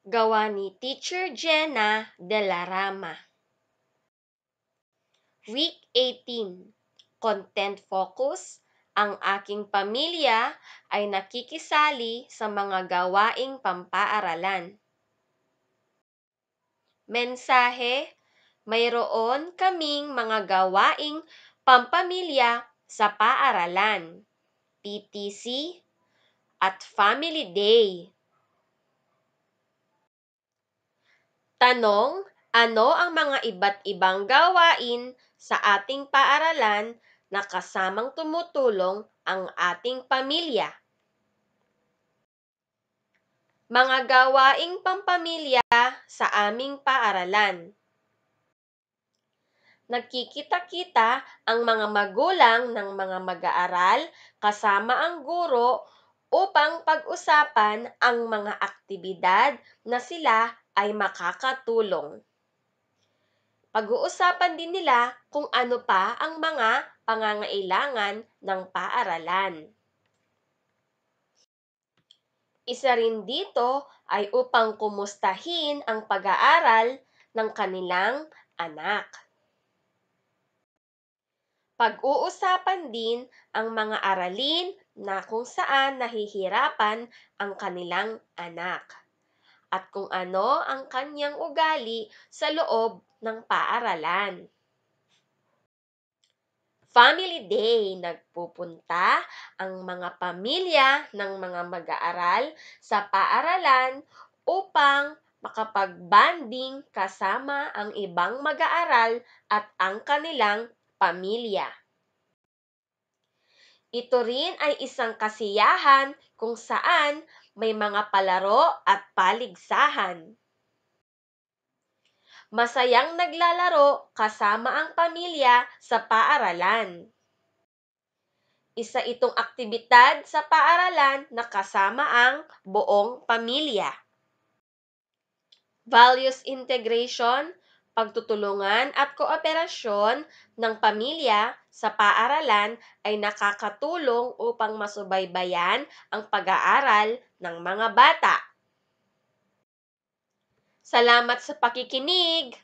Gawa ni Teacher Jenna de la Rama. Week 18. Content Focus. Ang aking pamilya ay nakikisali sa mga gawaing pampaaralan. Mensahe, mayroon kaming mga gawaing pampamilya sa paaralan, PTC, at Family Day. Tanong, ano ang mga iba't ibang gawain sa ating paaralan na kasamang tumutulong ang ating pamilya? Mga gawaing pampamilya sa aming paaralan. Nagkikita-kita ang mga magulang ng mga mag-aaral kasama ang guro upang pag-usapan ang mga aktibidad na sila ay makakatulong. Pag-uusapan din nila kung ano pa ang mga pangangailangan ng paaralan. Isa rin dito ay upang kumustahin ang pag-aaral ng kanilang anak. Pag-uusapan din ang mga aralin na kung saan nahihirapan ang kanilang anak at kung ano ang kanyang ugali sa loob ng paaralan. Family Day, nagpupunta ang mga pamilya ng mga mag-aaral sa paaralan upang makapag-bonding kasama ang ibang mag-aaral at ang kanilang pamilya. Ito rin ay isang kasiyahan kung saan may mga palaro at paligsahan. Masayang naglalaro kasama ang pamilya sa paaralan. Isa itong aktibidad sa paaralan na kasama ang buong pamilya. Values integration, pagtutulungan at kooperasyon ng pamilya sa paaralan ay nakakatulong upang masubaybayan ang pag-aaral ng mga bata. Salamat sa pakikinig!